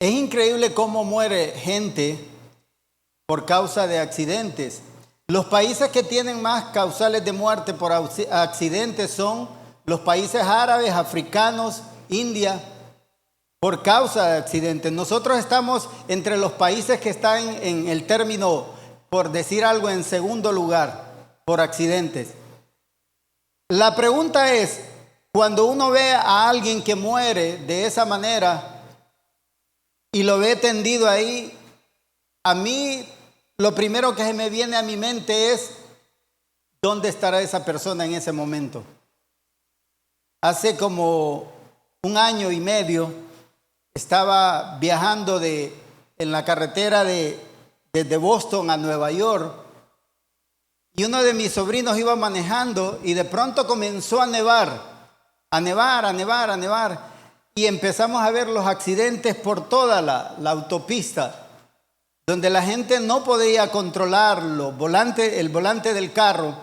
Es increíble cómo muere gente por causa de accidentes. Los países que tienen más causales de muerte por accidentes son los países árabes, africanos, India, por causa de accidentes. Nosotros estamos entre los países que están en el término, por decir algo, en segundo lugar, por accidentes. La pregunta es, cuando uno ve a alguien que muere de esa manera y lo ve tendido ahí, a mí lo primero que se me viene a mi mente es, ¿dónde estará esa persona en ese momento? Hace como 1 año y medio estaba viajando en la carretera desde Boston a Nueva York, y uno de mis sobrinos iba manejando y de pronto comenzó a nevar, y empezamos a ver los accidentes por toda la autopista, donde la gente no podía controlar el volante del carro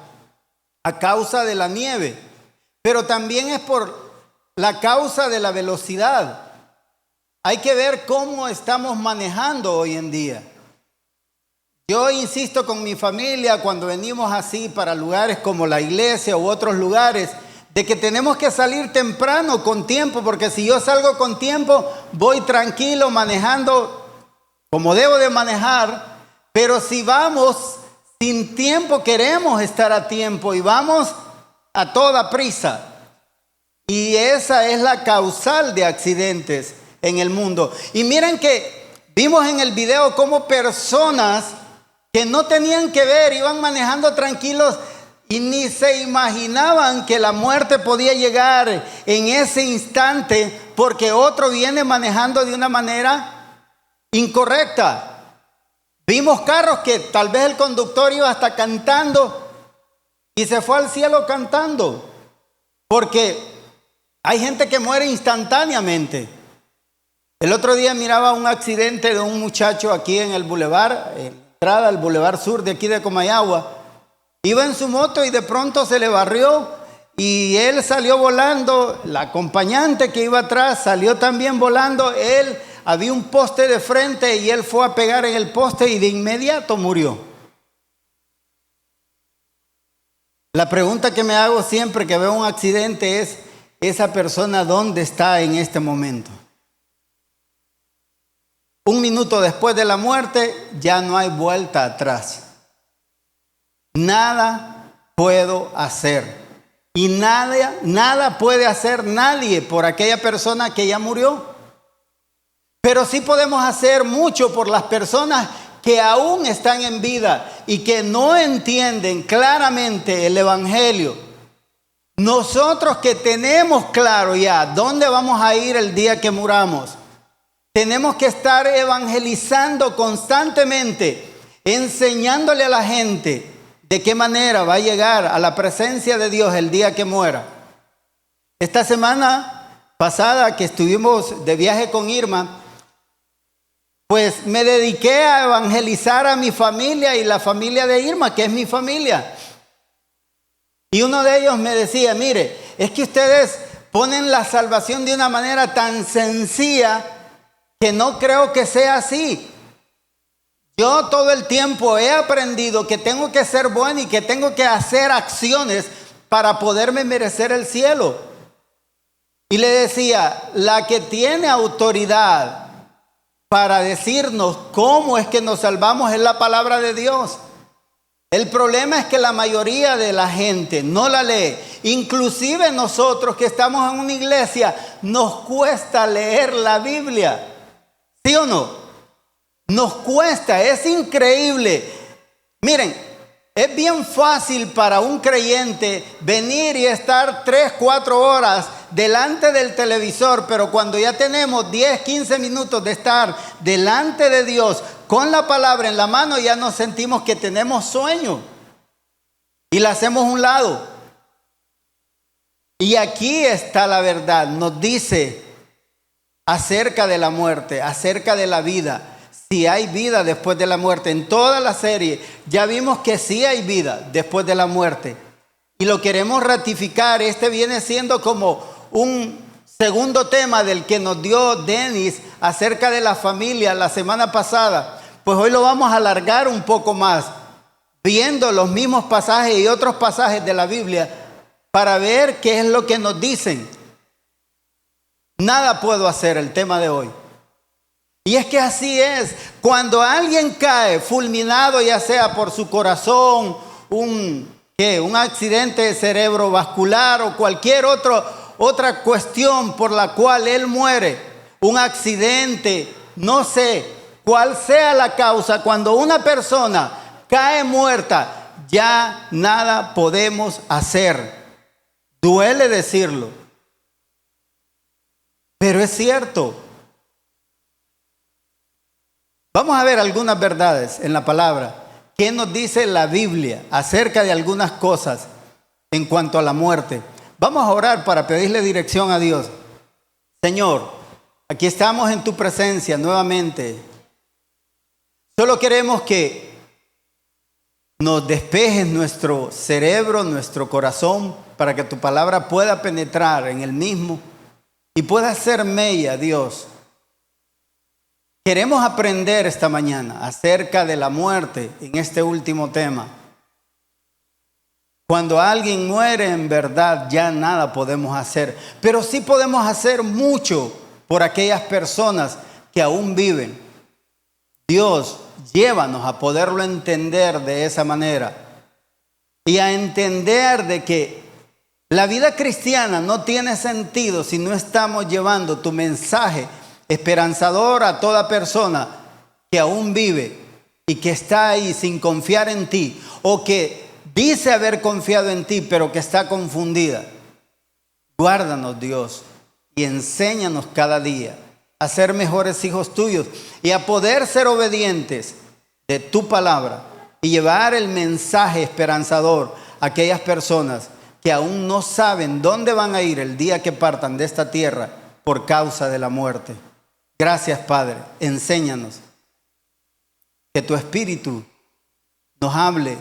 a causa de la nieve, pero también es por la causa de la velocidad. Hay que ver cómo estamos manejando hoy en día. Yo insisto con mi familia cuando venimos así para lugares como la iglesia u otros lugares, de que tenemos que salir temprano, con tiempo, porque si yo salgo con tiempo, voy tranquilo manejando como debo de manejar, pero si vamos sin tiempo, queremos estar a tiempo y vamos a toda prisa. Y esa es la causal de accidentes en el mundo. Y miren que vimos en el video cómo personas que no tenían que ver, iban manejando tranquilos y ni se imaginaban que la muerte podía llegar en ese instante porque otro viene manejando de una manera incorrecta. Vimos carros que tal vez el conductor iba hasta cantando y se fue al cielo cantando, porque hay gente que muere instantáneamente. El otro día miraba un accidente de un muchacho aquí en el bulevar, entrada al bulevar sur de aquí de Comayagua. Iba en su moto y de pronto se le barrió y él salió volando. La acompañante que iba atrás salió también volando. Había un poste de frente y él fue a pegar en el poste y de inmediato murió. La pregunta que me hago siempre que veo un accidente es, ¿esa persona dónde está en este momento? 1 minuto después de la muerte ya no hay vuelta atrás. Nada puedo hacer. Y nada puede hacer nadie por aquella persona que ya murió. Pero sí podemos hacer mucho por las personas que aún están en vida y que no entienden claramente el evangelio. Nosotros que tenemos claro ya dónde vamos a ir el día que muramos, tenemos que estar evangelizando constantemente, enseñándole a la gente de qué manera va a llegar a la presencia de Dios el día que muera. Esta semana pasada que estuvimos de viaje con Irma, pues me dediqué a evangelizar a mi familia y la familia de Irma, que es mi familia. Y uno de ellos me decía, mire, es que ustedes ponen la salvación de una manera tan sencilla que no creo que sea así. Yo todo el tiempo he aprendido que tengo que ser bueno y que tengo que hacer acciones para poderme merecer el cielo. Y le decía, la que tiene autoridad para decirnos cómo es que nos salvamos es la palabra de Dios. El problema es que la mayoría de la gente no la lee. Inclusive nosotros que estamos en una iglesia, nos cuesta leer la Biblia. ¿Sí o no? Nos cuesta, es increíble. Miren, es bien fácil para un creyente venir y estar 3, 4 horas delante del televisor, pero cuando ya tenemos 10, 15 minutos de estar delante de Dios con la palabra en la mano, ya nos sentimos que tenemos sueño y la hacemos a un lado. Y aquí está la verdad, nos dice acerca de la muerte, acerca de la vida. Si hay vida después de la muerte. En toda la serie ya vimos que sí hay vida después de la muerte. Y lo queremos ratificar. Este viene siendo como un segundo tema del que nos dio Denis acerca de la familia la semana pasada, pues hoy lo vamos a alargar un poco más, viendo los mismos pasajes y otros pasajes de la Biblia para ver qué es lo que nos dicen. Nada puedo hacer, el tema de hoy. Y es que así es, cuando alguien cae fulminado, ya sea por su corazón, un accidente cerebrovascular o cualquier otra cuestión por la cual él muere, un accidente, no sé cuál sea la causa, cuando una persona cae muerta, ya nada podemos hacer. Duele decirlo, pero es cierto. Vamos a ver algunas verdades en la palabra. ¿Qué nos dice la Biblia acerca de algunas cosas en cuanto a la muerte? Vamos a orar para pedirle dirección a Dios. Señor, aquí estamos en tu presencia nuevamente. Solo queremos que nos despejes nuestro cerebro, nuestro corazón, para que tu palabra pueda penetrar en el mismo y pueda ser mella, Dios. Queremos aprender esta mañana acerca de la muerte en este último tema. Cuando alguien muere, en verdad ya nada podemos hacer, pero sí podemos hacer mucho por aquellas personas que aún viven. Dios, llévanos a poderlo entender de esa manera y a entender de que la vida cristiana no tiene sentido si no estamos llevando tu mensaje esperanzador a toda persona que aún vive y que está ahí sin confiar en ti, o que dice haber confiado en ti pero que está confundida. Guárdanos, Dios, y enséñanos cada día a ser mejores hijos tuyos y a poder ser obedientes de tu palabra y llevar el mensaje esperanzador a aquellas personas que aún no saben dónde van a ir el día que partan de esta tierra por causa de la muerte. Gracias, Padre. Enséñanos. Que tu Espíritu nos hable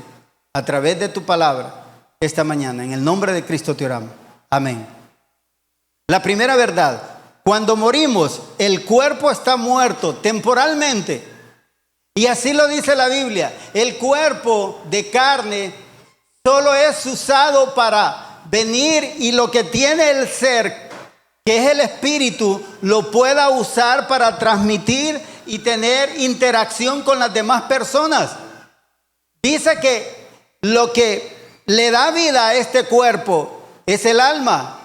a través de tu palabra esta mañana. En el nombre de Cristo te oramos. Amén. La primera verdad: cuando morimos, el cuerpo está muerto temporalmente. Y así lo dice la Biblia. El cuerpo de carne solo es usado para venir, y lo que tiene el ser, que es el espíritu, lo pueda usar para transmitir y tener interacción con las demás personas. Dice que lo que le da vida a este cuerpo es el alma,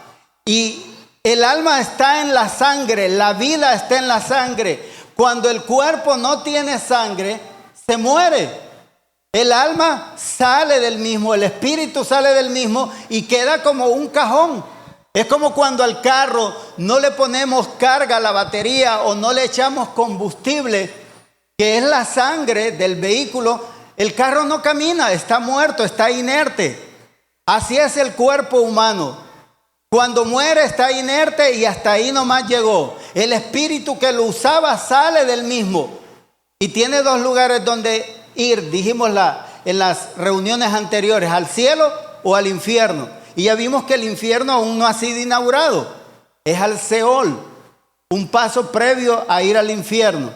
y el alma está en la sangre, la vida está en la sangre. Cuando el cuerpo no tiene sangre, se muere. El alma sale del mismo, el espíritu sale del mismo y queda como un cajón. Es como cuando al carro no le ponemos carga a la batería o no le echamos combustible, que es la sangre del vehículo. El carro no camina, está muerto, está inerte. Así es el cuerpo humano. Cuando muere está inerte y hasta ahí nomás llegó. El espíritu que lo usaba sale del mismo y tiene dos lugares donde ir, dijimos en las reuniones anteriores: al cielo o al infierno. Y ya vimos que el infierno aún no ha sido inaugurado, es al Seol, un paso previo a ir al infierno.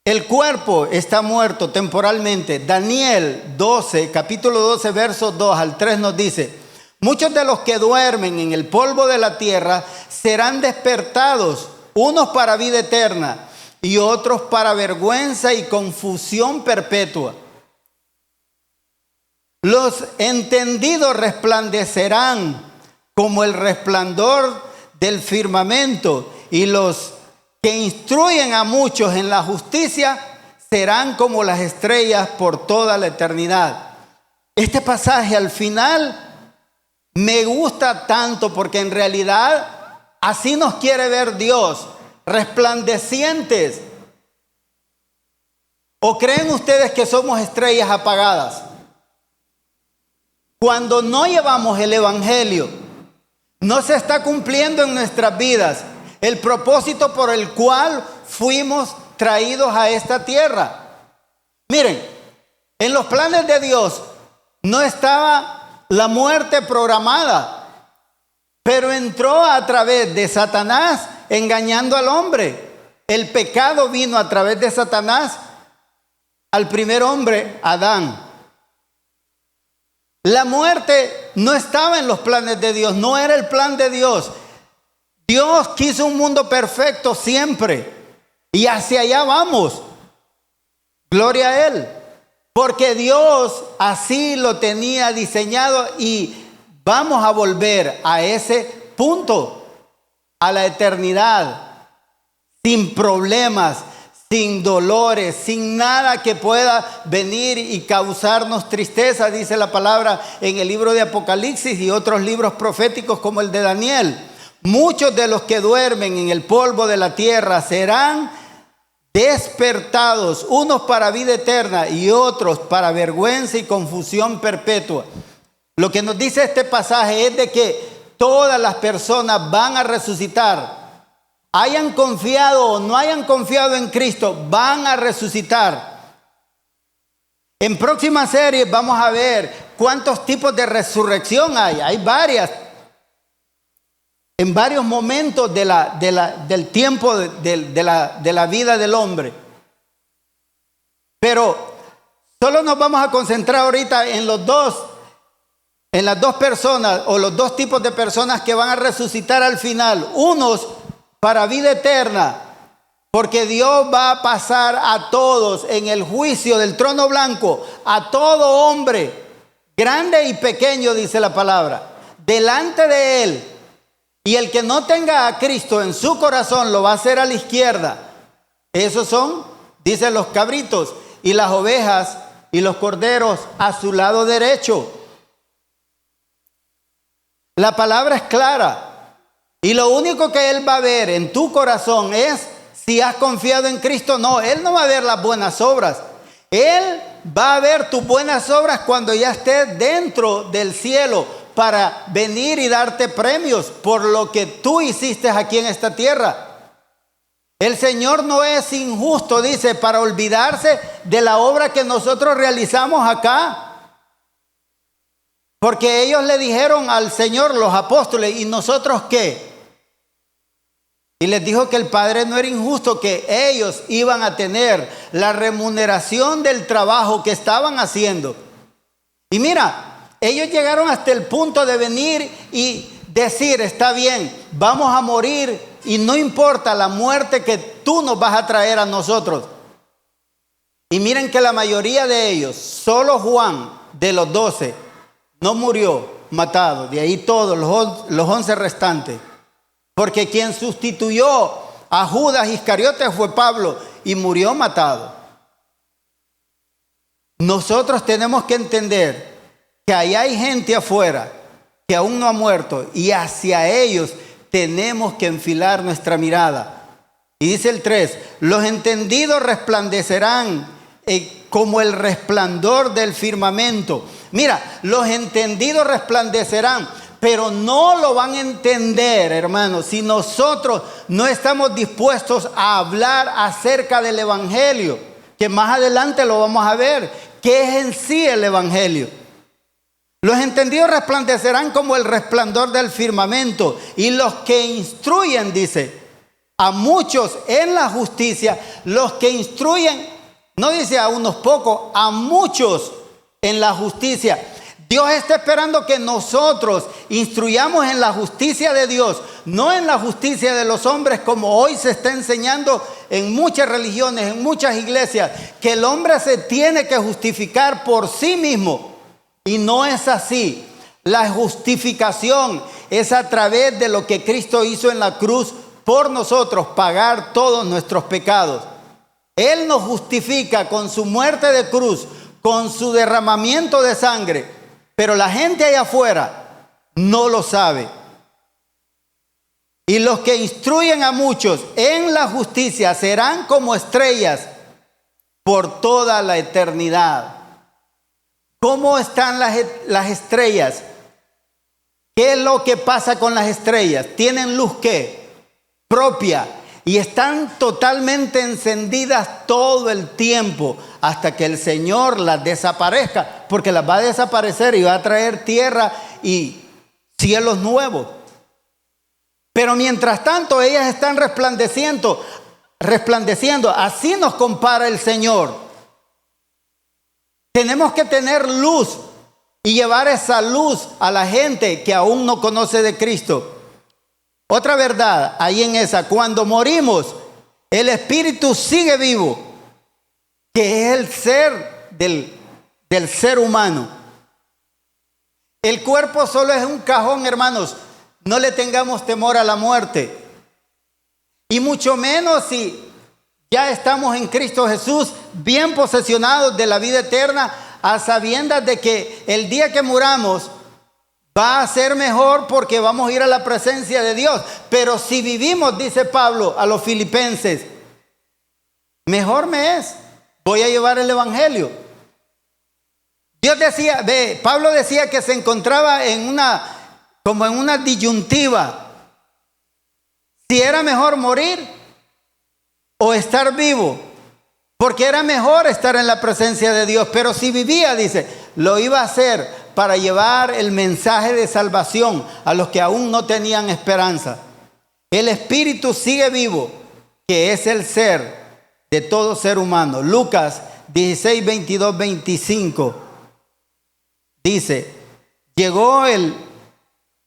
El cuerpo está muerto temporalmente. Daniel 12, capítulo 12, versos 2 al 3 nos dice: muchos de los que duermen en el polvo de la tierra serán despertados, unos para vida eterna y otros para vergüenza y confusión perpetua. Los entendidos resplandecerán como el resplandor del firmamento, y los que instruyen a muchos en la justicia serán como las estrellas por toda la eternidad. Este pasaje al final me gusta tanto porque en realidad así nos quiere ver Dios, resplandecientes. ¿O creen ustedes que somos estrellas apagadas? Cuando no llevamos el evangelio, no se está cumpliendo en nuestras vidas el propósito por el cual fuimos traídos a esta tierra. Miren, en los planes de Dios no estaba la muerte programada, pero entró a través de Satanás engañando al hombre. El pecado vino a través de Satanás al primer hombre, Adán. La muerte no estaba en los planes de Dios, no era el plan de Dios. Dios quiso un mundo perfecto siempre y hacia allá vamos. Gloria a Él, porque Dios así lo tenía diseñado y vamos a volver a ese punto, a la eternidad, sin problemas, sin dolores, sin nada que pueda venir y causarnos tristeza, dice la palabra en el libro de Apocalipsis y otros libros proféticos como el de Daniel. Muchos de los que duermen en el polvo de la tierra serán despertados, unos para vida eterna y otros para vergüenza y confusión perpetua. Lo que nos dice este pasaje es de que todas las personas van a resucitar. Hayan confiado o no hayan confiado en Cristo, van a resucitar. En próximas series vamos a ver cuántos tipos de resurrección hay. Hay varias. En varios momentos del tiempo de la vida del hombre. Pero solo nos vamos a concentrar ahorita en las dos personas o los dos tipos de personas que van a resucitar al final. Unos para vida eterna, porque Dios va a pasar a todos en el juicio del trono blanco, a todo hombre, grande y pequeño, dice la palabra, delante de Él. Y el que no tenga a Cristo en su corazón lo va a hacer a la izquierda. Esos son, dicen los cabritos, y las ovejas y los corderos a su lado derecho. La palabra es clara. Y lo único que Él va a ver en tu corazón es si has confiado en Cristo. No, Él no va a ver las buenas obras. Él va a ver tus buenas obras cuando ya estés dentro del cielo para venir y darte premios por lo que tú hiciste aquí en esta tierra. El Señor no es injusto, dice, para olvidarse de la obra que nosotros realizamos acá. Porque ellos le dijeron al Señor, los apóstoles, ¿y nosotros qué? Y les dijo que el Padre no era injusto, que ellos iban a tener la remuneración del trabajo que estaban haciendo. Y mira, ellos llegaron hasta el punto de venir y decir, está bien, vamos a morir y no importa la muerte que tú nos vas a traer a nosotros. Y miren que la mayoría de ellos, solo Juan de los 12, no murió matado, de ahí todos los 11 restantes. Porque quien sustituyó a Judas Iscariote fue Pablo y murió matado. Nosotros tenemos que entender que ahí hay gente afuera que aún no ha muerto y hacia ellos tenemos que enfilar nuestra mirada. Y dice el 3, los entendidos resplandecerán como el resplandor del firmamento. Mira, los entendidos resplandecerán, pero no lo van a entender, hermanos, si nosotros no estamos dispuestos a hablar acerca del Evangelio, que más adelante lo vamos a ver, qué es en sí el Evangelio. Los entendidos resplandecerán como el resplandor del firmamento, y los que instruyen, dice, a muchos en la justicia, los que instruyen, no dice a unos pocos, a muchos en la justicia. Dios está esperando que nosotros instruyamos en la justicia de Dios, no en la justicia de los hombres como hoy se está enseñando en muchas religiones, en muchas iglesias, que el hombre se tiene que justificar por sí mismo. Y no es así. La justificación es a través de lo que Cristo hizo en la cruz por nosotros, pagar todos nuestros pecados. Él nos justifica con su muerte de cruz, con su derramamiento de sangre. Pero la gente allá afuera no lo sabe. Y los que instruyen a muchos en la justicia serán como estrellas por toda la eternidad. ¿Cómo están las estrellas? ¿Qué es lo que pasa con las estrellas? ¿Tienen luz qué? Propia. Y están totalmente encendidas todo el tiempo hasta que el Señor las desaparezca, porque las va a desaparecer y va a traer tierra y cielos nuevos. Pero mientras tanto ellas están resplandeciendo. Así nos compara el Señor. Tenemos que tener luz y llevar esa luz a la gente que aún no conoce de Cristo. Otra verdad, ahí en esa, cuando morimos, el espíritu sigue vivo, que es el ser del ser humano. El cuerpo solo es un cajón, hermanos. No le tengamos temor a la muerte. Y mucho menos si ya estamos en Cristo Jesús, bien posesionados de la vida eterna, a sabiendas de que el día que muramos va a ser mejor porque vamos a ir a la presencia de Dios. Pero si vivimos, dice Pablo a los filipenses, mejor me es, voy a llevar el evangelio. Pablo decía que se encontraba como en una disyuntiva. Si era mejor morir o estar vivo, porque era mejor estar en la presencia de Dios. Pero si vivía, dice, lo iba a hacer para llevar el mensaje de salvación a los que aún no tenían esperanza. El espíritu sigue vivo, que es el ser de todo ser humano. Lucas 16, 22, 25 dice, llegó el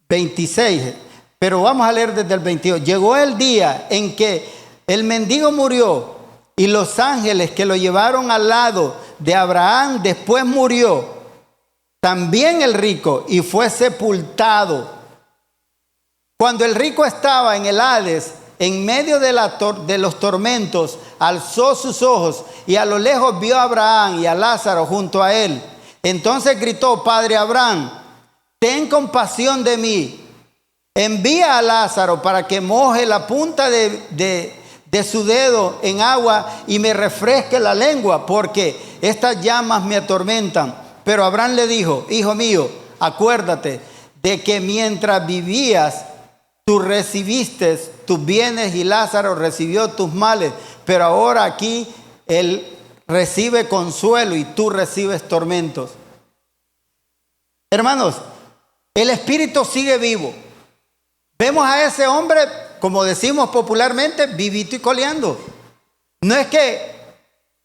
26, pero vamos a leer desde el 22. Llegó el día en que el mendigo murió y los ángeles que lo llevaron al lado de Abraham después murió. También el rico y fue sepultado. Cuando el rico estaba en el Hades, en medio de los tormentos, alzó sus ojos y a lo lejos vio a Abraham y a Lázaro junto a él. Entonces gritó, Padre Abraham, ten compasión de mí. Envía a Lázaro para que moje la punta de su dedo en agua y me refresque la lengua, porque estas llamas me atormentan. Pero Abraham le dijo, hijo mío, acuérdate de que mientras vivías, tú recibiste tus bienes y Lázaro recibió tus males. Pero ahora aquí él recibe consuelo y tú recibes tormentos. Hermanos, el espíritu sigue vivo. Vemos a ese hombre, como decimos popularmente, vivito y coleando. No es que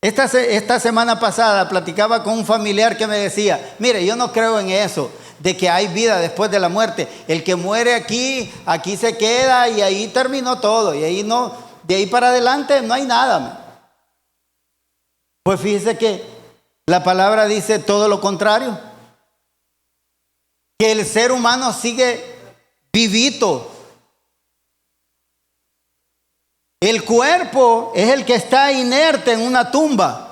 esta semana pasada platicaba con un familiar que me decía, mire, yo no creo en eso, de que hay vida después de la muerte. El que muere aquí se queda y ahí terminó todo. Y ahí no, de ahí para adelante no hay nada. Pues fíjese que la palabra dice todo lo contrario. Que el ser humano sigue vivito. El cuerpo es el que está inerte en una tumba.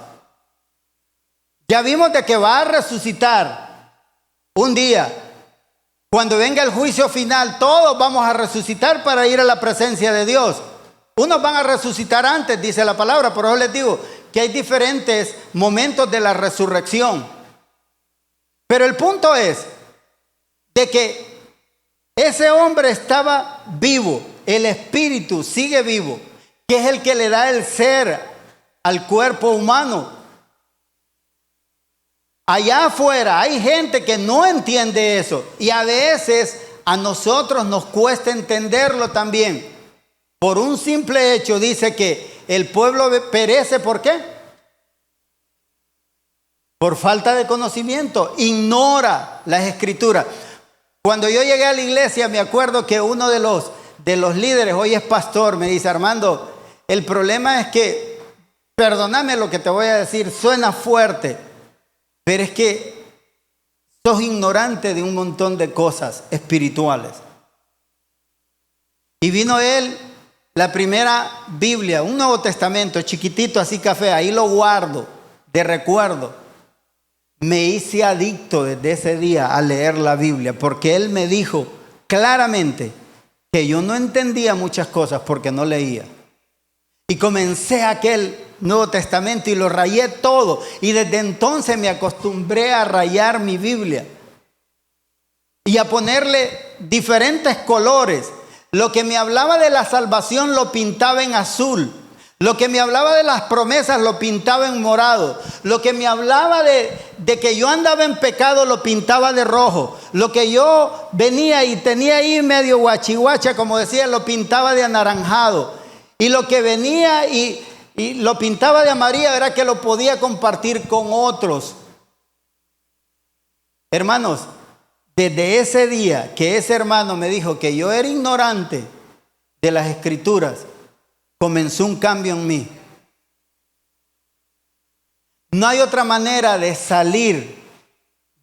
Ya vimos de que va a resucitar un día. Cuando venga el juicio final, todos vamos a resucitar para ir a la presencia de Dios. Unos van a resucitar antes, dice la palabra, por eso les digo que hay diferentes momentos de la resurrección. Pero el punto es de que ese hombre estaba vivo, el espíritu sigue vivo, que es el que le da el ser al cuerpo humano. Allá afuera hay gente que no entiende eso y a veces a nosotros nos cuesta entenderlo también. Por un simple hecho dice que el pueblo perece, ¿por qué? Por falta de conocimiento, ignora las escrituras. Cuando yo llegué a la iglesia me acuerdo que uno de los líderes, hoy es pastor, me dice, Armando, el problema es que, perdóname lo que te voy a decir, suena fuerte, pero es que sos ignorante de un montón de cosas espirituales. Y vino él, la primera Biblia, un Nuevo Testamento chiquitito así café, ahí lo guardo de recuerdo. Me hice adicto desde ese día a leer la Biblia, porque él me dijo claramente que yo no entendía muchas cosas porque no leía. Y comencé aquel Nuevo Testamento y lo rayé todo. Y desde entonces me acostumbré a rayar mi Biblia y a ponerle diferentes colores. Lo que me hablaba de la salvación lo pintaba en azul. Lo que me hablaba de las promesas lo pintaba en morado. Lo que me hablaba de que yo andaba en pecado lo pintaba de rojo. Lo que yo venía y tenía ahí medio guachihuacha, como decía, lo pintaba de anaranjado. Y lo que venía y lo pintaba de amarillo era que lo podía compartir con otros. Hermanos, desde ese día que ese hermano me dijo que yo era ignorante de las Escrituras, comenzó un cambio en mí. No hay otra manera de salir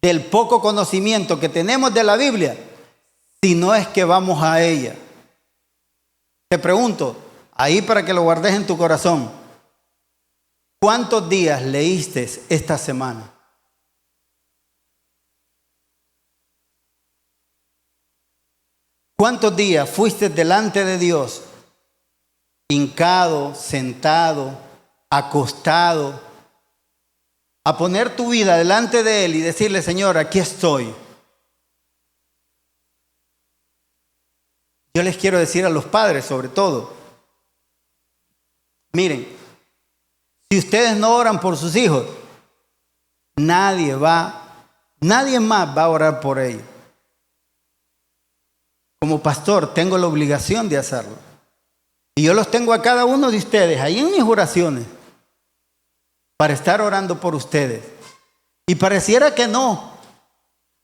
del poco conocimiento que tenemos de la Biblia si no es que vamos a ella. Te pregunto, ahí para que lo guardes en tu corazón, ¿cuántos días leíste esta semana? ¿Cuántos días fuiste delante de Dios, hincado, sentado, acostado, a poner tu vida delante de Él y decirle: Señor, aquí estoy? Yo les quiero decir a los padres, sobre todo, miren, si ustedes no oran por sus hijos, nadie más va a orar por ellos. Como pastor tengo la obligación de hacerlo. Y yo los tengo a cada uno de ustedes ahí en mis oraciones para estar orando por ustedes. Y pareciera que no,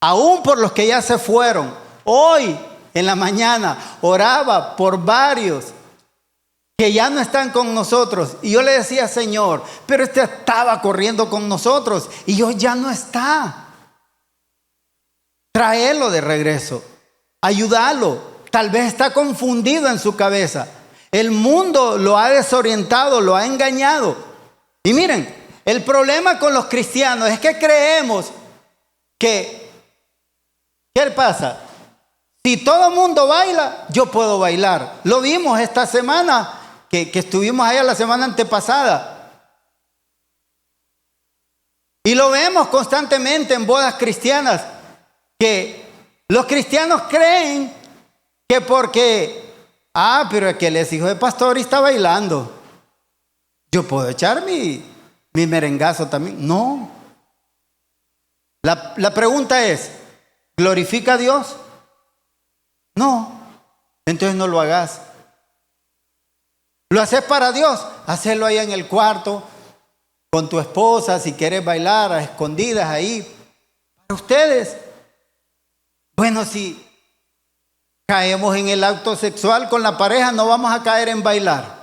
aún por los que ya se fueron. Hoy en la mañana oraba por varios que ya no están con nosotros. Y yo le decía: Señor, pero este estaba corriendo con nosotros y hoy ya no está. Tráelo de regreso. Ayúdalo. Tal vez está confundido en su cabeza. El mundo lo ha desorientado, lo ha engañado. Y miren, el problema con los cristianos es que creemos que, ¿qué pasa? Si todo el mundo baila, yo puedo bailar. Lo vimos esta semana, que estuvimos allá la semana antepasada. Y lo vemos constantemente en bodas cristianas, que los cristianos creen que porque, pero aquel es hijo de pastor y está bailando, yo puedo echar mi merengazo también. No. La pregunta es: ¿glorifica a Dios? No. Entonces no lo hagas. ¿Lo haces para Dios? Hacelo ahí en el cuarto con tu esposa, si quieres bailar a escondidas ahí. Para ustedes. Bueno, si caemos en el acto sexual con la pareja, no vamos a caer en bailar.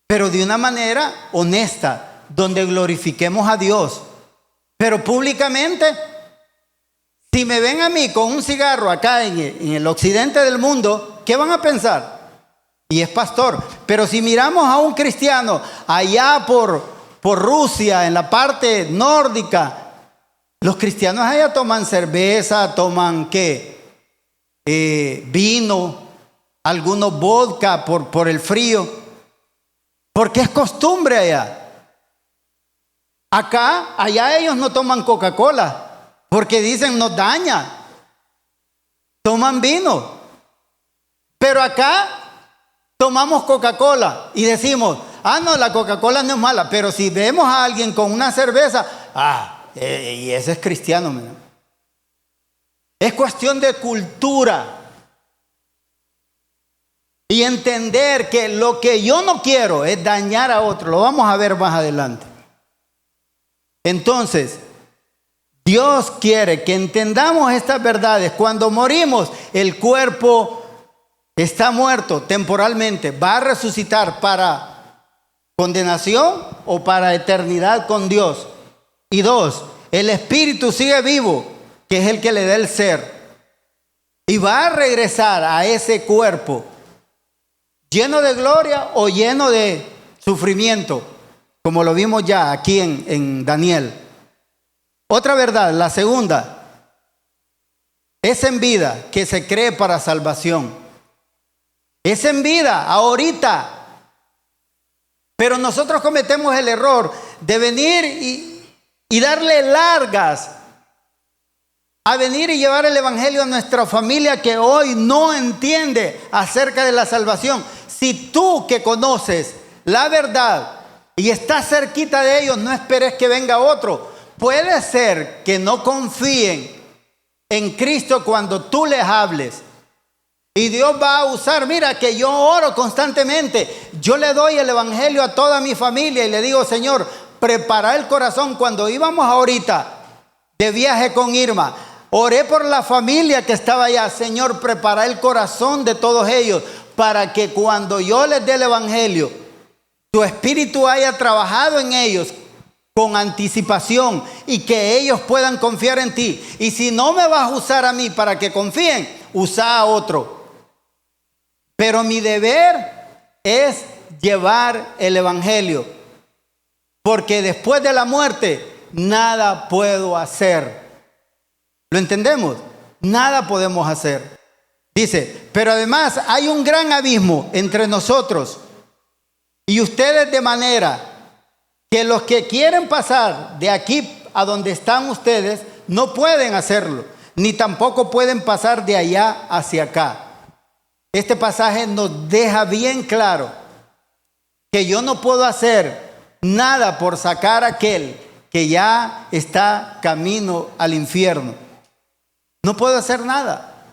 Pero de una manera honesta, donde glorifiquemos a Dios. Pero públicamente, si me ven a mí con un cigarro acá en el occidente del mundo, ¿qué van a pensar? Y es pastor. Pero si miramos a un cristiano allá por Rusia, en la parte nórdica, los cristianos allá toman cerveza, toman vino, algunos vodka por el frío, porque es costumbre allá. Allá ellos no toman Coca-Cola, porque dicen nos daña. Toman vino. Pero acá tomamos Coca-Cola y decimos: no, la Coca-Cola no es mala. Pero si vemos a alguien con una cerveza, y ese es cristiano, mira. Es cuestión de cultura. Y entender que lo que yo no quiero es dañar a otro. Lo vamos a ver más adelante. Entonces, Dios quiere que entendamos estas verdades. Cuando morimos, el cuerpo está muerto temporalmente. Va a resucitar para condenación o para eternidad con Dios. Y 2, el espíritu sigue vivo, que es el que le da el ser. Y va a regresar a ese cuerpo lleno de gloria o lleno de sufrimiento, como lo vimos ya aquí en Daniel. Otra verdad, la segunda, es en vida que se cree para salvación. Es en vida, ahorita. Pero nosotros cometemos el error de venir y darle largas a venir y llevar el evangelio a nuestra familia que hoy no entiende acerca de la salvación. si tú que conoces la verdad y estás cerquita de ellos, no esperes que venga otro. Puede ser que no confíen en Cristo cuando tú les hables. Y Dios va a usar, mira que yo oro constantemente. Yo le doy el evangelio a toda mi familia y le digo, Señor, prepara el corazón. Cuando íbamos ahorita de viaje con Irma, oré por la familia que estaba allá. Señor, prepara el corazón de todos ellos para que cuando yo les dé el evangelio, tu espíritu haya trabajado en ellos con anticipación y que ellos puedan confiar en ti. Y si no me vas a usar a mí para que confíen, usa a otro. Pero mi deber es llevar el evangelio, porque después de la muerte nada puedo hacer. ¿Lo entendemos? Nada podemos hacer. Dice, pero además hay un gran abismo entre nosotros y ustedes, de manera que los que quieren pasar de aquí a donde están ustedes no pueden hacerlo, ni tampoco pueden pasar de allá hacia acá. Este pasaje nos deja bien claro que yo no puedo hacer nada por sacar a aquel que ya está camino al infierno. No puedo hacer nada,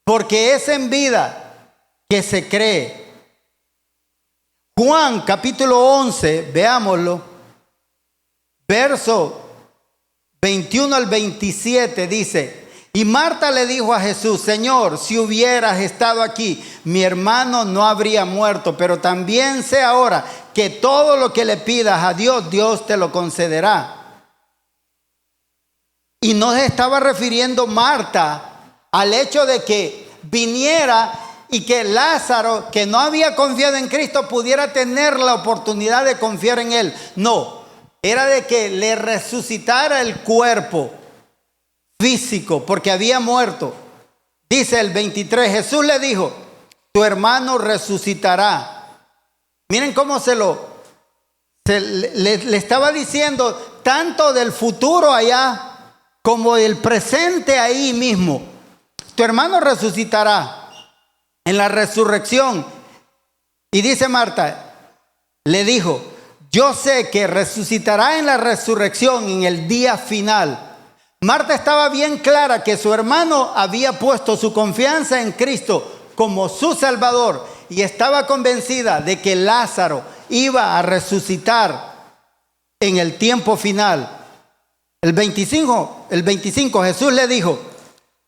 porque es en vida que se cree. Juan capítulo 11, veámoslo, verso 21 al 27 dice: y Marta le dijo a Jesús, Señor, si hubieras estado aquí, mi hermano no habría muerto, pero también sé ahora que todo lo que le pidas a Dios, Dios te lo concederá. Y no se estaba refiriendo Marta al hecho de que viniera y que Lázaro, que no había confiado en Cristo, pudiera tener la oportunidad de confiar en Él. No, era de que le resucitara el cuerpo físico, porque había muerto. Dice el 23, Jesús le dijo, tu hermano resucitará. Miren cómo le estaba diciendo tanto del futuro allá como del presente ahí mismo. Tu hermano resucitará en la resurrección. Y dice Marta, le dijo, yo sé que resucitará en la resurrección en el día final. Marta estaba bien clara que su hermano había puesto su confianza en Cristo como su Salvador y estaba convencida de que Lázaro iba a resucitar en el tiempo final. El 25 Jesús le dijo,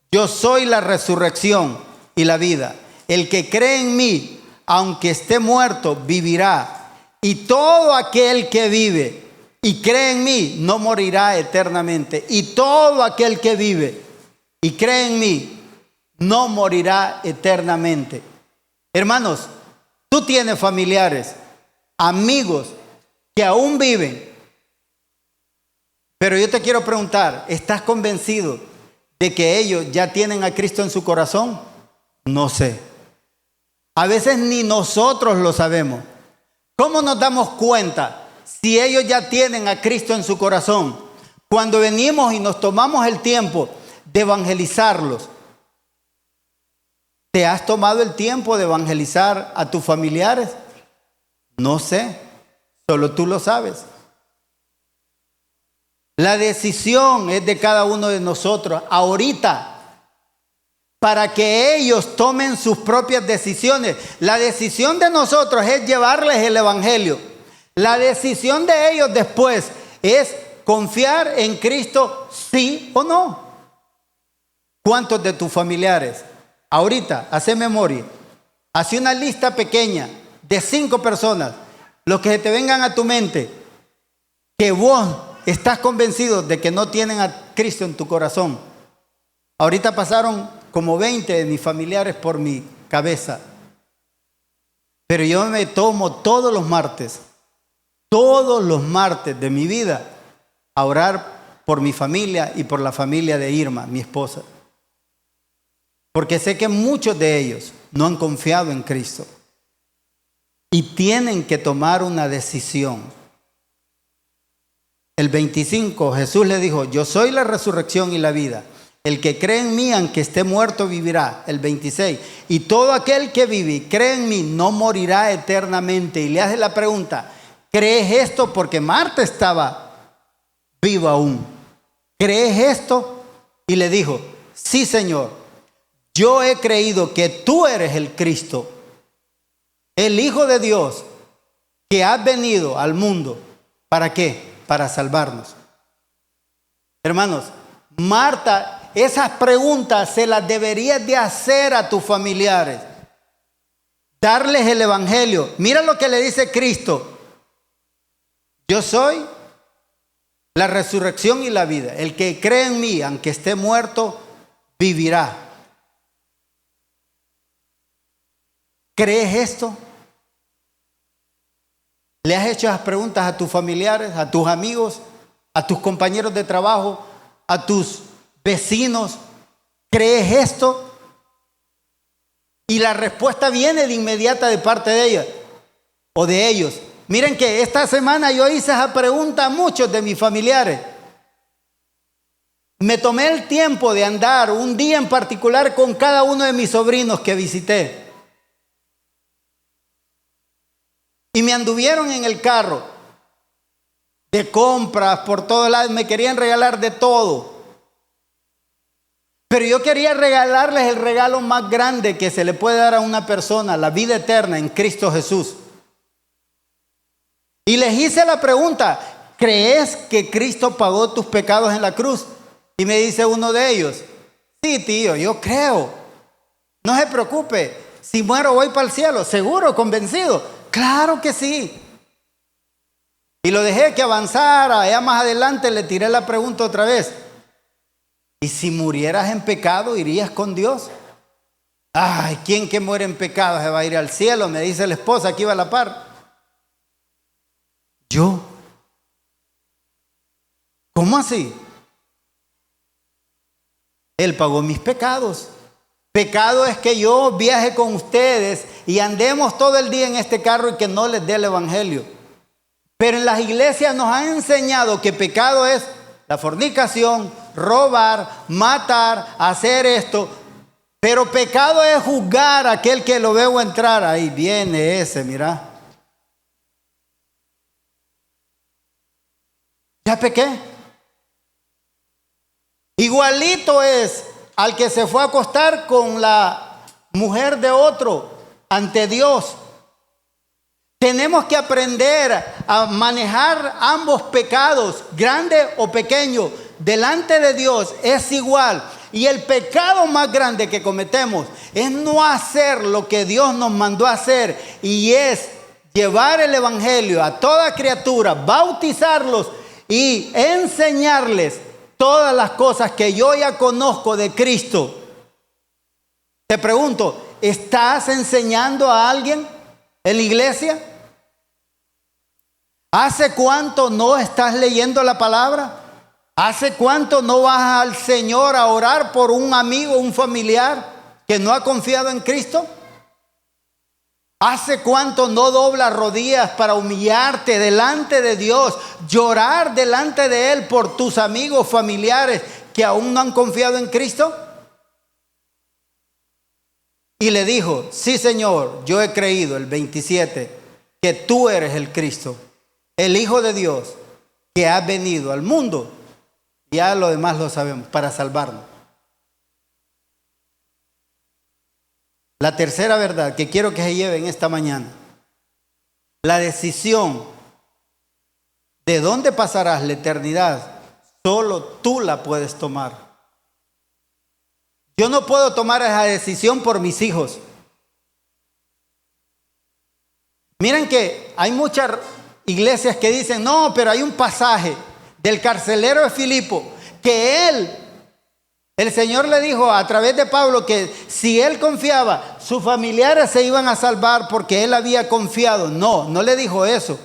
yo soy la resurrección y la vida. El que cree en mí, aunque esté muerto, vivirá. Y todo aquel que vive y cree en mí, no morirá eternamente. Y todo aquel que vive y cree en mí, no morirá eternamente. Hermanos, tú tienes familiares, amigos que aún viven. Pero yo te quiero preguntar, ¿estás convencido de que ellos ya tienen a Cristo en su corazón? No sé. A veces ni nosotros lo sabemos. ¿Cómo nos damos cuenta si ellos ya tienen a Cristo en su corazón? Cuando venimos y nos tomamos el tiempo de evangelizarlos. ¿Te has tomado el tiempo de evangelizar a tus familiares? No sé, solo tú lo sabes. La decisión es de cada uno de nosotros ahorita, para que ellos tomen sus propias decisiones. La decisión de nosotros es llevarles el evangelio. La decisión de ellos después es confiar en Cristo, sí o no. ¿Cuántos de tus familiares ahorita, hace memoria, hace una lista pequeña de 5 personas, los que te vengan a tu mente, que vos estás convencido de que no tienen a Cristo en tu corazón? Ahorita pasaron como 20 de mis familiares por mi cabeza. Pero yo me tomo todos los martes de mi vida a orar por mi familia y por la familia de Irma, mi esposa. Porque sé que muchos de ellos no han confiado en Cristo y tienen que tomar una decisión. El 25 Jesús le dijo, yo soy la resurrección y la vida. el que cree en mí, aunque esté muerto, vivirá. El 26. Y todo aquel que vive y cree en mí no morirá eternamente. Y le hace la pregunta, ¿crees esto? Porque Marta estaba viva aún. ¿Crees esto? Y le dijo, sí, Señor, yo he creído que tú eres el Cristo, el Hijo de Dios, que has venido al mundo. ¿Para qué? Para salvarnos. Hermanos, Marta, esas preguntas se las deberías de hacer a tus familiares. Darles el evangelio. Mira lo que le dice Cristo. Yo soy la resurrección y la vida. El que cree en mí, aunque esté muerto, vivirá. ¿Crees esto? ¿Le has hecho esas preguntas a tus familiares, a tus amigos, a tus compañeros de trabajo, a tus vecinos? ¿Crees esto? Y la respuesta viene de inmediata de parte de ellos o de ellos. Miren que esta semana yo hice esa pregunta a muchos de mis familiares. Me tomé el tiempo de andar un día en particular con cada uno de mis sobrinos que visité. Y me anduvieron en el carro de compras por todos lados. Me querían regalar de todo. Pero yo quería regalarles el regalo más grande que se le puede dar a una persona, la vida eterna en Cristo Jesús. Y les hice la pregunta, ¿crees que Cristo pagó tus pecados en la cruz? Y me dice uno de ellos, sí, tío, yo creo. No se preocupe, si muero voy para el cielo, seguro, convencido. Claro que sí. Y lo dejé que avanzara. Allá más adelante le tiré la pregunta otra vez. ¿Y si murieras en pecado, irías con Dios? Ay, ¿quién que muere en pecado se va a ir al cielo? Me dice la esposa que iba a la par. ¿Yo? ¿Cómo así? Él pagó mis pecados. Pecado es que yo viaje con ustedes y andemos todo el día en este carro y que no les dé el evangelio. Pero en las iglesias nos han enseñado que pecado es la fornicación, robar, matar, hacer esto. Pero pecado es juzgar a aquel que lo veo entrar. Ahí viene ese, mira. ¿Ya pequé? Igualito es al que se fue a acostar con la mujer de otro ante Dios. Tenemos que aprender a manejar ambos pecados, grande o pequeño, delante de Dios es igual. Y el pecado más grande que cometemos es no hacer lo que Dios nos mandó a hacer, y es llevar el evangelio a toda criatura, bautizarlos y enseñarles todas las cosas que yo ya conozco de Cristo. Te pregunto, ¿estás enseñando a alguien en la iglesia? ¿Hace cuánto no estás leyendo la palabra? ¿Hace cuánto no vas al Señor a orar por un amigo, un familiar que no ha confiado en Cristo? ¿Hace cuánto no doblas rodillas para humillarte delante de Dios, llorar delante de Él por tus amigos, familiares que aún no han confiado en Cristo? Y le dijo, sí, Señor, yo he creído, el 27, que tú eres el Cristo, el Hijo de Dios, que has venido al mundo. Ya lo demás lo sabemos, para salvarnos. La tercera verdad que quiero que se lleven esta mañana: la decisión de dónde pasarás la eternidad, solo tú la puedes tomar. Yo no puedo tomar esa decisión por mis hijos. Miren que hay muchas iglesias que dicen, no, pero hay un pasaje del carcelero de Filipo que el Señor le dijo a través de Pablo que si él confiaba, sus familiares se iban a salvar porque él había confiado. No, no le dijo eso.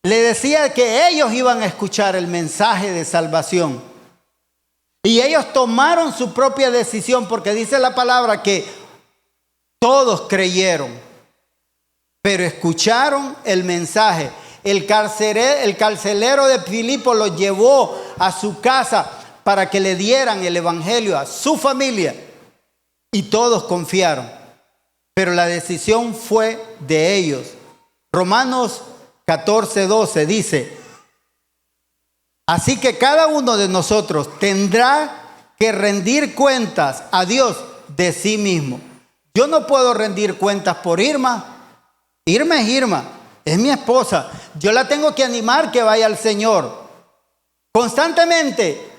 Le decía que ellos iban a escuchar el mensaje de salvación. Y ellos tomaron su propia decisión, porque dice la palabra que todos creyeron, pero escucharon el mensaje. El carcelero de Filipo los llevó a su casa para que le dieran el evangelio a su familia. Y todos confiaron. Pero la decisión fue de ellos. Romanos 14:12 dice: así que cada uno de nosotros tendrá que rendir cuentas a Dios de sí mismo. Yo no puedo rendir cuentas por Irma. Irma es Irma, es mi esposa. Yo la tengo que animar que vaya al Señor. Constantemente.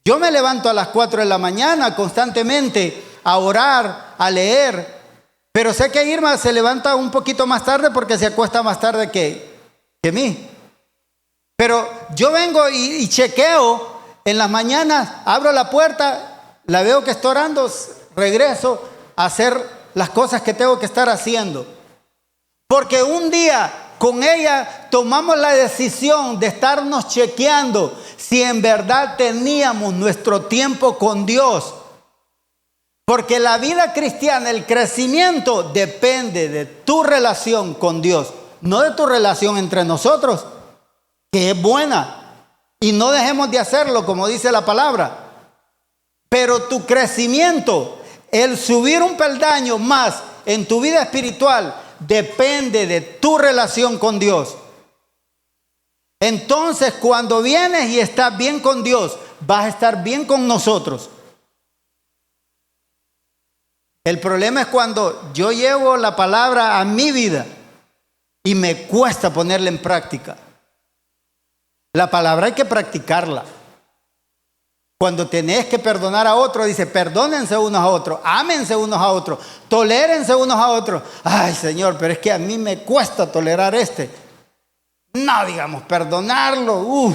Yo me levanto a las 4 de la mañana constantemente a orar, a leer. Pero sé que Irma se levanta un poquito más tarde porque se acuesta más tarde que mí. Pero yo vengo y chequeo en las mañanas, abro la puerta, la veo que está orando, regreso a hacer las cosas que tengo que estar haciendo. Porque un día con ella tomamos la decisión de estarnos chequeando si en verdad teníamos nuestro tiempo con Dios. Porque la vida cristiana, el crecimiento depende de tu relación con Dios, no de tu relación entre nosotros, que es buena. Y no dejemos de hacerlo, como dice la palabra. Pero tu crecimiento, el subir un peldaño más en tu vida espiritual, depende de tu relación con Dios. Entonces, cuando vienes y estás bien con Dios, vas a estar bien con nosotros. El problema es cuando yo llevo la palabra a mi vida y me cuesta ponerla en práctica. La palabra hay que practicarla. Cuando tenés que perdonar a otro, dice, perdónense unos a otros, ámense unos a otros, tolérense unos a otros. Ay, Señor, pero es que a mí me cuesta tolerar No, digamos, perdonarlo.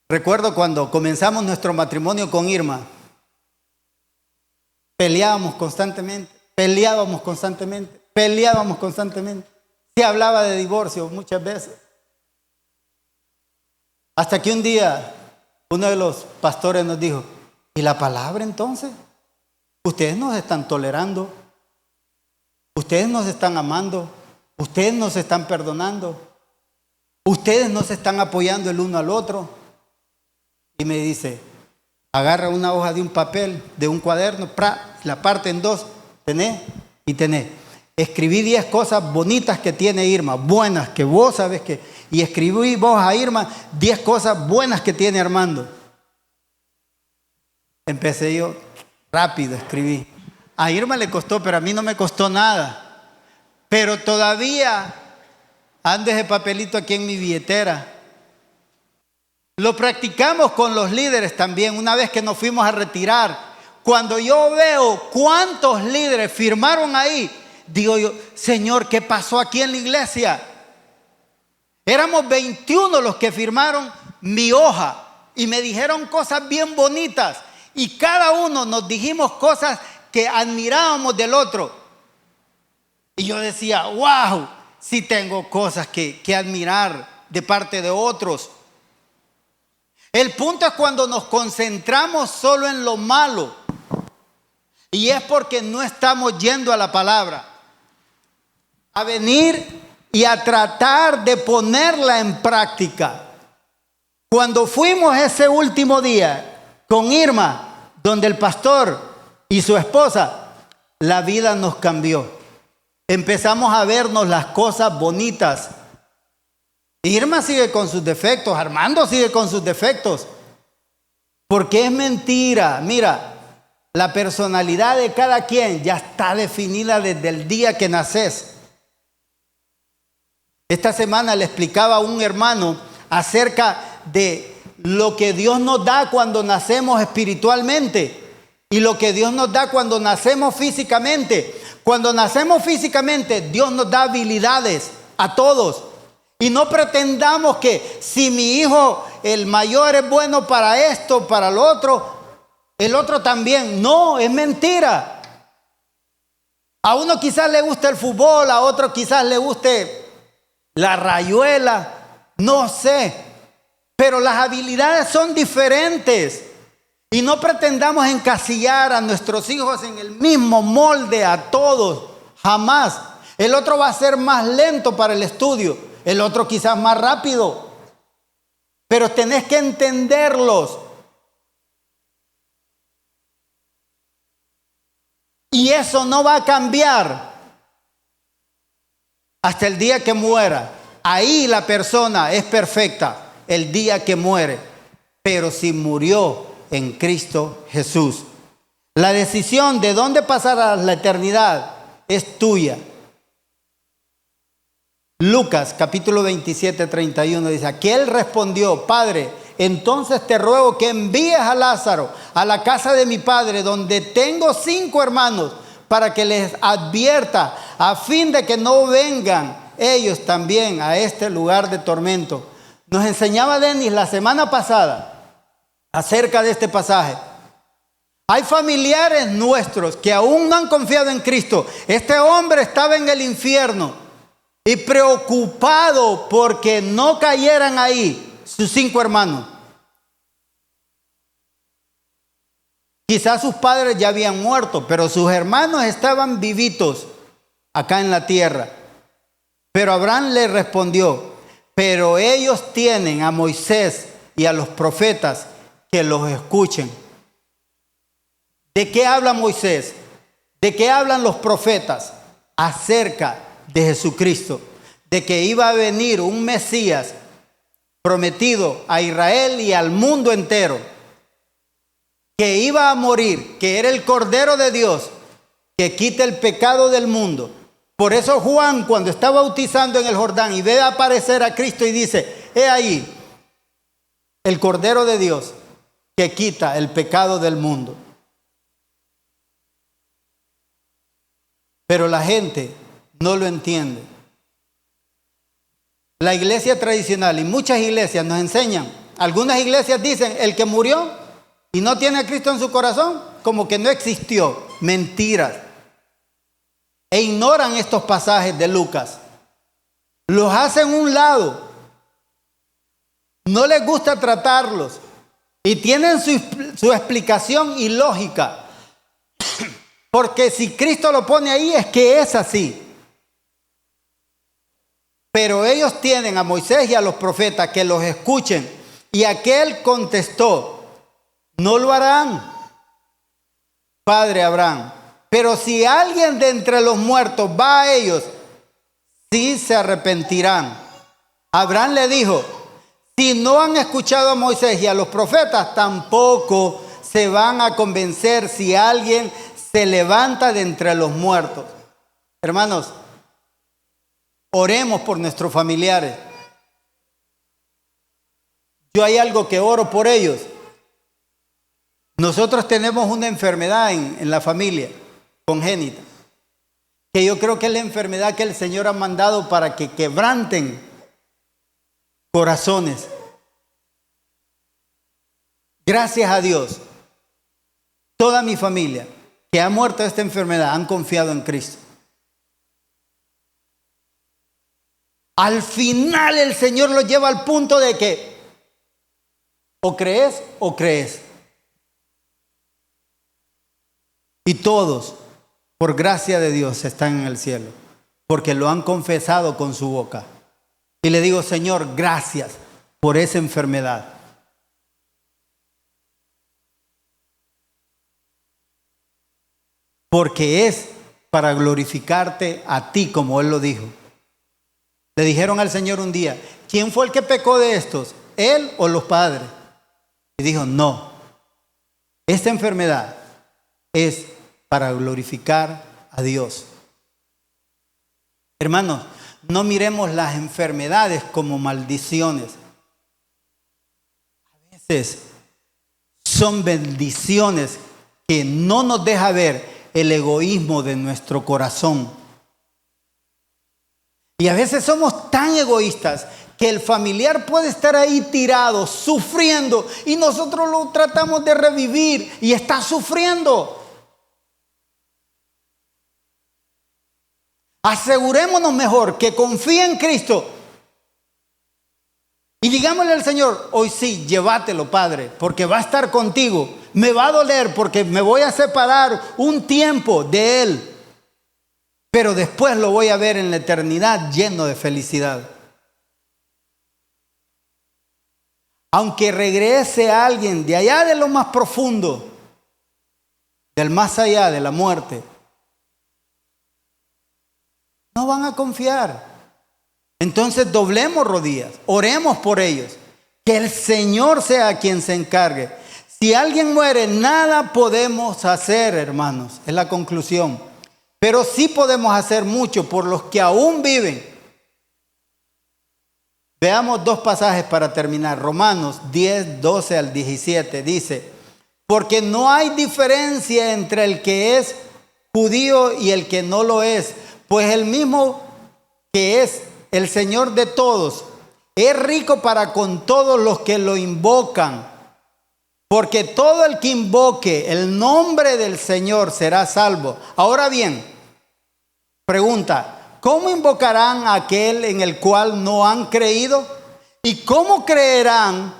Recuerdo cuando comenzamos nuestro matrimonio con Irma, peleábamos constantemente. Se hablaba de divorcio muchas veces. Hasta que un día uno de los pastores nos dijo, ¿y la palabra entonces? Ustedes nos están tolerando, ustedes nos están amando, ustedes nos están perdonando, ustedes nos están apoyando el uno al otro. Y me dice, agarra una hoja de un papel, de un cuaderno, la parte en dos, tenés. Escribí 10 cosas bonitas que tiene Irma, buenas, que vos sabes que... Y escribí vos a Irma 10 cosas buenas que tiene Armando. Empecé yo, rápido escribí. A Irma le costó, pero a mí no me costó nada. Pero todavía ando ese papelito aquí en mi billetera. Lo practicamos con los líderes también, una vez que nos fuimos a retirar. Cuando yo veo cuántos líderes firmaron ahí, digo yo, Señor, ¿qué pasó aquí en la iglesia? Éramos 21 los que firmaron mi hoja y me dijeron cosas bien bonitas. Y cada uno nos dijimos cosas que admirábamos del otro. Y yo decía, wow, sí tengo cosas que admirar de parte de otros. El punto es cuando nos concentramos solo en lo malo. Y es porque no estamos yendo a la palabra. A venir y a tratar de ponerla en práctica. Cuando fuimos ese último día con Irma, donde el pastor y su esposa, la vida nos cambió. Empezamos a vernos las cosas bonitas. Irma sigue con sus defectos, Armando sigue con sus defectos. Porque es mentira. Mira, la personalidad de cada quien ya está definida desde el día que naces. Esta semana le explicaba a un hermano acerca de lo que Dios nos da cuando nacemos espiritualmente y lo que Dios nos da cuando nacemos físicamente. Cuando nacemos físicamente, Dios nos da habilidades a todos. Y no pretendamos que si mi hijo, el mayor, es bueno para esto, para lo otro, el otro también. No, es mentira. A uno quizás le guste el fútbol, a otro quizás le guste la rayuela, no sé. Pero las habilidades son diferentes. Y no pretendamos encasillar a nuestros hijos en el mismo molde a todos. Jamás. El otro va a ser más lento para el estudio, el otro quizás más rápido. Pero tenés que entenderlos. Y eso no va a cambiar hasta el día que muera. Ahí la persona es perfecta el día que muere. Pero si murió en Cristo Jesús, la decisión de dónde pasará la eternidad es tuya. Lucas capítulo 27, 31 dice: aquel respondió: Padre, entonces te ruego que envíes a Lázaro a la casa de mi padre, donde tengo 5 hermanos, para que les advierta, a fin de que no vengan ellos también a este lugar de tormento. Nos enseñaba Denis la semana pasada acerca de este pasaje. Hay familiares nuestros que aún no han confiado en Cristo. Este hombre estaba en el infierno y preocupado porque no cayeran ahí sus 5 hermanos. Quizás sus padres ya habían muerto, pero sus hermanos estaban vivitos acá en la tierra. Pero Abraham le respondió: pero ellos tienen a Moisés y a los profetas que los escuchen. ¿De qué habla Moisés? ¿De qué hablan los profetas? Acerca de Jesucristo, de que iba a venir un Mesías prometido a Israel y al mundo entero, que iba a morir, que era el Cordero de Dios, que quita el pecado del mundo. Por eso Juan, cuando está bautizando en el Jordán y ve aparecer a Cristo y dice: he ahí el Cordero de Dios que quita el pecado del mundo. Pero la gente no lo entiende. La iglesia tradicional y muchas iglesias nos enseñan. Algunas iglesias dicen: el que murió y no tiene a Cristo en su corazón, como que no existió. Mentiras. E ignoran estos pasajes de Lucas. Los hacen a un lado. No les gusta tratarlos. Y tienen su explicación ilógica. Porque si Cristo lo pone ahí es que es así. Pero ellos tienen a Moisés y a los profetas que los escuchen. Y aquel contestó: no lo harán, padre Abraham. Pero si alguien de entre los muertos va a ellos, sí se arrepentirán. Abraham le dijo: si no han escuchado a Moisés y a los profetas, tampoco se van a convencer si alguien se levanta de entre los muertos. Hermanos, oremos por nuestros familiares. Yo hay algo que oro por ellos. Nosotros tenemos una enfermedad en la familia, congénita, que yo creo que es la enfermedad que el Señor ha mandado para que quebranten corazones. Gracias a Dios, toda mi familia que ha muerto de esta enfermedad han confiado en Cristo. Al final el Señor los lleva al punto de que o crees o crees. Y todos, por gracia de Dios, están en el cielo, porque lo han confesado con su boca. Y le digo: Señor, gracias por esa enfermedad. Porque es para glorificarte a ti, como Él lo dijo. Le dijeron al Señor un día: ¿quién fue el que pecó de estos? ¿Él o los padres? Y dijo: no, esta enfermedad es para glorificar a Dios. Hermanos, no miremos las enfermedades como maldiciones. A veces son bendiciones que no nos deja ver el egoísmo de nuestro corazón. Y a veces somos tan egoístas que el familiar puede estar ahí tirado, sufriendo, y nosotros lo tratamos de revivir y está sufriendo. Asegurémonos mejor que confíe en Cristo y digámosle al Señor: hoy sí, llévatelo, Padre, porque va a estar contigo. Me va a doler porque me voy a separar un tiempo de Él. pero después lo voy a ver en la eternidad lleno de felicidad. Aunque regrese alguien de allá de lo más profundo, del más allá de la muerte, no van a confiar. Entonces doblemos rodillas, oremos por ellos, que el Señor sea quien se encargue. Si alguien muere, nada podemos hacer, hermanos, es la conclusión. Pero sí podemos hacer mucho por los que aún viven. Veamos dos pasajes para terminar. Romanos 10, 12 al 17 dice: porque no hay diferencia entre el que es judío y el que no lo es, pues el mismo que es el Señor de todos es rico para con todos los que lo invocan. Porque todo el que invoque el nombre del Señor será salvo. Ahora bien, pregunta: ¿cómo invocarán a aquel en el cual no han creído? ¿Y cómo creerán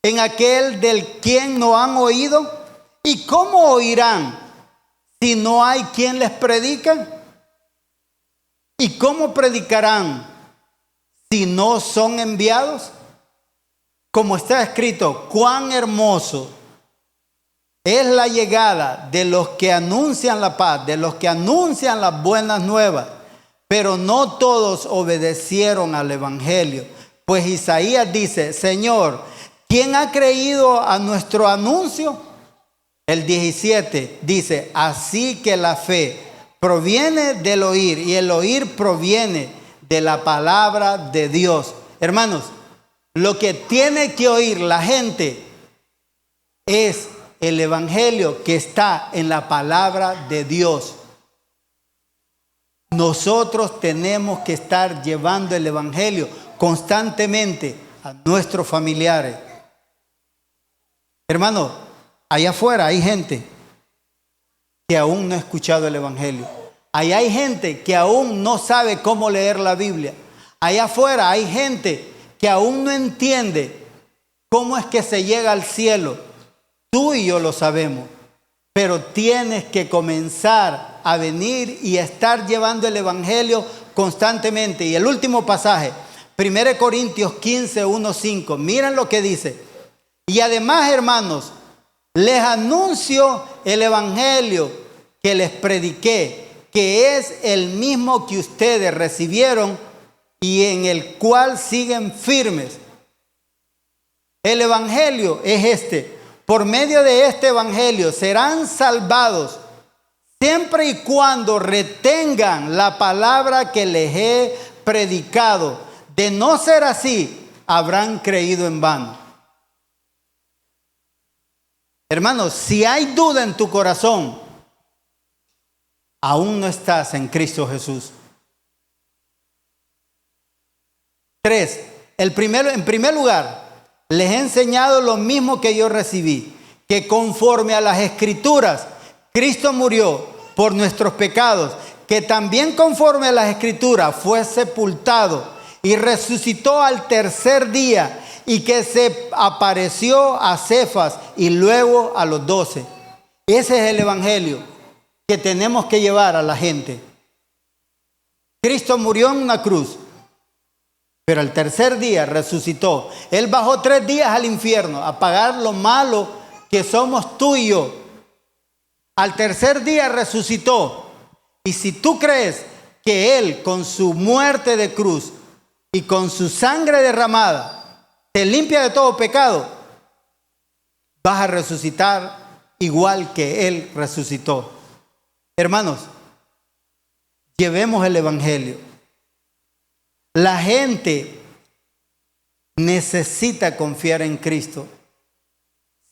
en aquel del quien no han oído? ¿Y cómo oirán si no hay quien les predique? ¿Y cómo predicarán si no son enviados? Como está escrito: cuán hermoso es la llegada de los que anuncian la paz, de los que anuncian las buenas nuevas. Pero no todos obedecieron al evangelio. Pues Isaías dice: Señor, ¿quién ha creído a nuestro anuncio? El 17 dice: así que la fe proviene del oír, y el oír proviene de la palabra de Dios. Hermanos, lo que tiene que oír la gente es el evangelio que está en la palabra de Dios. Nosotros tenemos que estar llevando el evangelio constantemente a nuestros familiares. Hermano, allá afuera hay gente que aún no ha escuchado el evangelio. Allá hay gente que aún no sabe cómo leer la Biblia. Allá afuera hay gente que aún no entiende cómo es que se llega al cielo. Tú y yo lo sabemos, pero tienes que comenzar a venir y estar llevando el evangelio constantemente. Y el último pasaje, 1 Corintios 15, 1, 5. Miren lo que dice: y además, hermanos, les anuncio el evangelio que les prediqué, que es el mismo que ustedes recibieron y en el cual siguen firmes. El evangelio es este. Por medio de este evangelio serán salvados siempre y cuando retengan la palabra que les he predicado. De no ser así, habrán creído en vano. Hermanos, si hay duda en tu corazón, aún no estás en Cristo Jesús. 3. En primer lugar, les he enseñado lo mismo que yo recibí, que conforme a las Escrituras, Cristo murió por nuestros pecados, que también conforme a las Escrituras fue sepultado y resucitó al tercer día, y que se apareció a Cefas y luego a los 12. Ese es el evangelio que tenemos que llevar a la gente. Cristo murió en una cruz, pero al tercer día resucitó. Él bajó 3 días al infierno a pagar lo malo que somos tú y yo. Al tercer día resucitó. Y si tú crees que Él, con su muerte de cruz y con su sangre derramada, te limpia de todo pecado, vas a resucitar igual que Él resucitó. Hermanos, llevemos el evangelio. La gente necesita confiar en Cristo.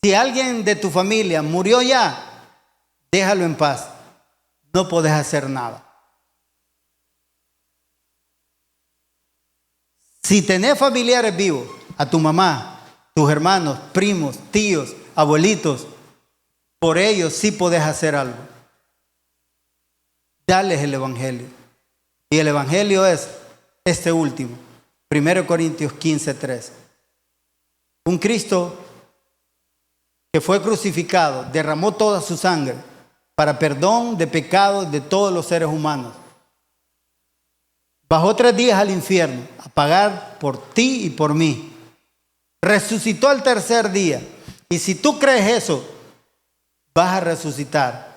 Si alguien de tu familia murió ya, déjalo en paz. No podés hacer nada. Si tenés familiares vivos, a tu mamá, tus hermanos, primos, tíos, abuelitos, por ellos sí podés hacer algo. Dales el evangelio. Y el evangelio es este último, 1 Corintios 15, 3. Un Cristo que fue crucificado, derramó toda su sangre para perdón de pecados de todos los seres humanos. Bajó 3 días al infierno a pagar por ti y por mí. Resucitó al tercer día. Y si tú crees eso, vas a resucitar.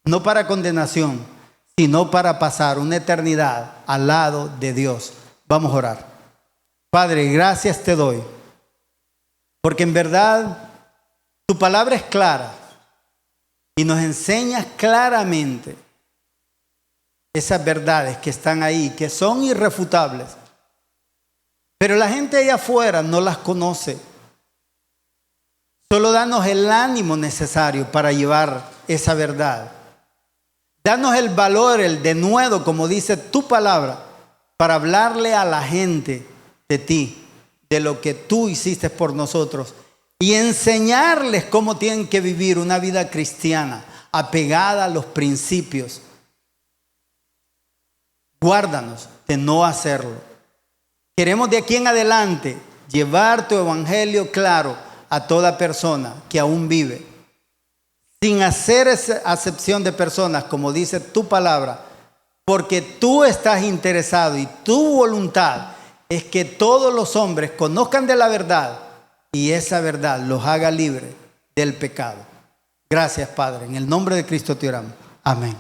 No para condenación, sino para pasar una eternidad al lado de Dios. Vamos a orar. Padre, gracias te doy. Porque en verdad tu palabra es clara. Y nos enseñas claramente esas verdades que están ahí, que son irrefutables. Pero la gente allá afuera no las conoce. Solo danos el ánimo necesario para llevar esa verdad. Danos el valor, el denuedo, como dice tu palabra, para hablarle a la gente de ti, de lo que tú hiciste por nosotros, y enseñarles cómo tienen que vivir una vida cristiana, apegada a los principios. Guárdanos de no hacerlo. Queremos de aquí en adelante llevar tu evangelio claro a toda persona que aún vive, sin hacer esa acepción de personas, como dice tu palabra, porque tú estás interesado y tu voluntad es que todos los hombres conozcan de la verdad y esa verdad los haga libres del pecado. Gracias, Padre. En el nombre de Cristo te oramos. Amén.